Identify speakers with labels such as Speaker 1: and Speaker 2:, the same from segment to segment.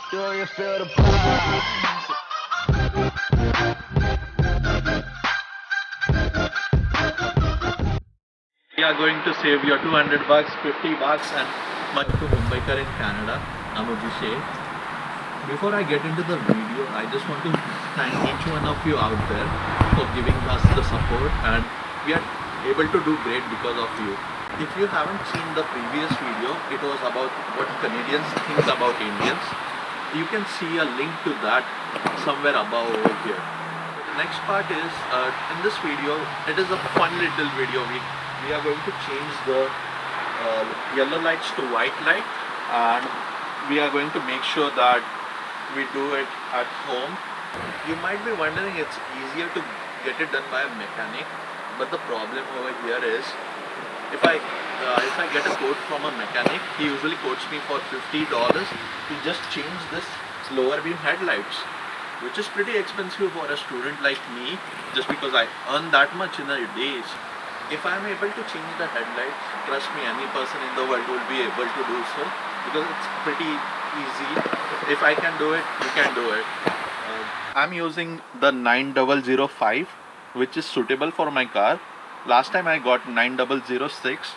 Speaker 1: Do you feel the pulse?
Speaker 2: We are going to save your 200 bucks, 50 bucks and much to Mumbai Kar in Canada. I'm Abhishek. Before I get into the video, I just want to thank each one of you out there for giving us the support, and we are able to do great because of you. If you haven't seen the previous video, it was about what Canadians think about Indians. You can see a link to that somewhere above over here. The next part is, in this video, it is a fun little video. We are going to change the yellow lights to white light, and we are going to make sure that we do it at home. You might be wondering, it's easier to get it done by a mechanic, but the problem over here is, if I get a quote from a mechanic, he usually quotes me for $50 to just change this lower beam headlights, which is pretty expensive for a student like me, just because I earn that much in a day. If I am able to change the headlights, trust me, any person in the world will be able to do so, because it's pretty easy. If I can do it, you can do it. I'm using the 9005, which is suitable for my car. Last time I got 9006,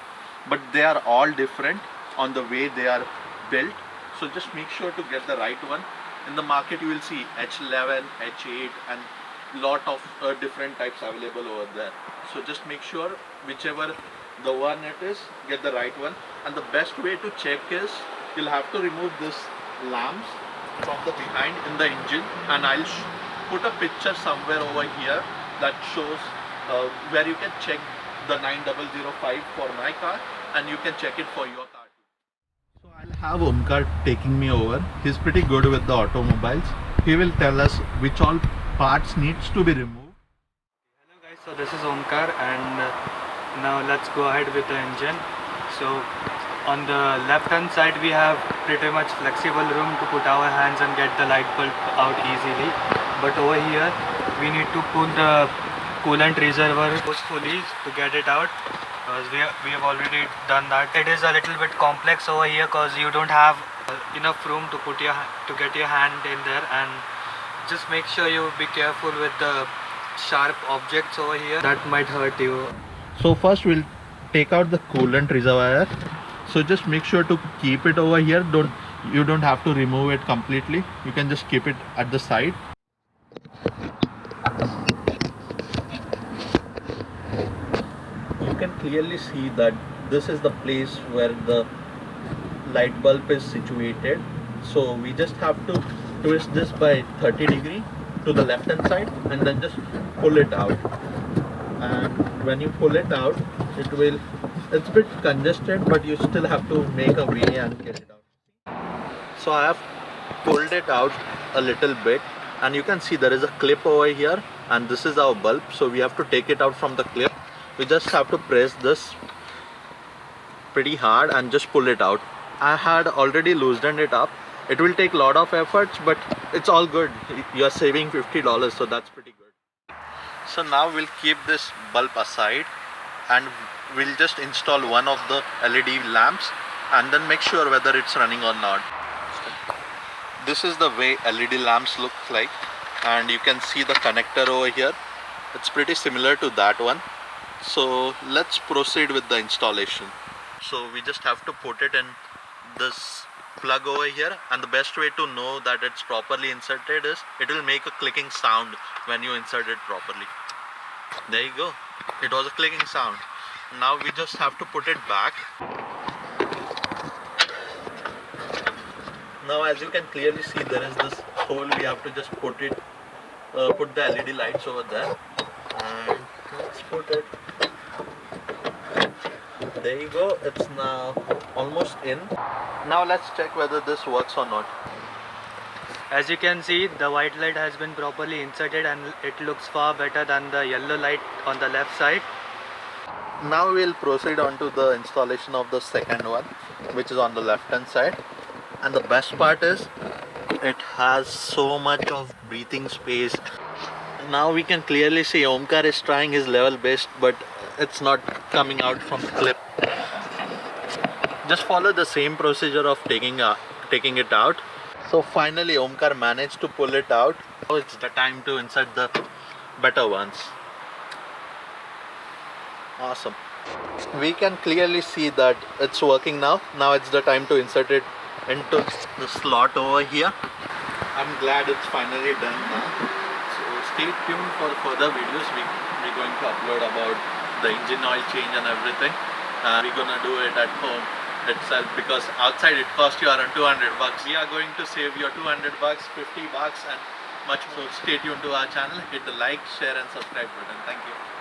Speaker 2: but they are all different on the way they are built. So just make sure to get the right one. In the market you will see H11, H8 and lot of different types available over there. So just make sure whichever the one it is, get the right one. And the best way to check is, you'll have to remove this lamps from the behind in the engine, and I'll put a picture somewhere over here that shows where you can check the 9005 for my car, and you can check it for your car too. So I'll have Omkar taking me over. He's pretty good with the automobiles. He will tell us which all parts needs to be removed.
Speaker 3: Hello guys, so this is Omkar, and now let's go ahead with the engine. So on the left hand side we have pretty much flexible room to put our hands and get the light bulb out easily, but over here we need to pull the coolant reservoir forcefully to get it out, because we have already done that. It is a little bit complex over here because you don't have enough room to get your hand in there, and just make sure you be careful with the sharp objects over here that might hurt you.
Speaker 2: So first we'll take out the coolant reservoir. So just make sure to keep it over here. You don't have to remove it completely. You can just keep it at the side. You can clearly see that this is the place where the light bulb is situated. So we just have to twist this by 30 degree to the left hand side, and then just pull it out. And when you pull it out, it's a bit congested, but you still have to make a way and get it out. So I have pulled it out a little bit, and you can see there is a clip over here, and this is our bulb. So we have to take it out from the clip. We just have to press this pretty hard and just pull it out. I had already loosened it up. It will take a lot of efforts, but it's all good. You're saving $50, so that's pretty good. So now we'll keep this bulb aside, and we'll just install one of the LED lamps and then make sure whether it's running or not. This is the way LED lamps look like, and you can see the connector over here. It's pretty similar to that one. So let's proceed with the installation. So we just have to put it in this plug over here, and the best way to know that it's properly inserted is, it will make a clicking sound when you insert it properly. There you go, it was a clicking sound. Now we just have to put it back. Now as you can clearly see, there is this hole. We have to just put the LED lights over there, and let's put it. There you go, it's now almost in. Now let's check whether this works or not.
Speaker 3: As you can see, the white light has been properly inserted, and it looks far better than the yellow light on the left side.
Speaker 2: Now we'll proceed on to the installation of the second one, which is on the left hand side. And the best part is, it has so much of breathing space. Now we can clearly see Omkar is trying his level best, but it's not coming out from the clip. Just follow the same procedure of taking it out. So finally Omkar managed to pull it out. Now it's the time to insert the better ones. Awesome. We can clearly see that it's working now. Now it's the time to insert it into the slot over here. I'm glad it's finally done now. So stay tuned for further videos. We're going to upload about the engine oil change and everything. We're gonna do it at home itself because outside it costs you around 200 bucks. We are going to save your 200 bucks, 50 bucks and much more. So stay tuned to our channel. Hit the like, share and subscribe button. Thank you.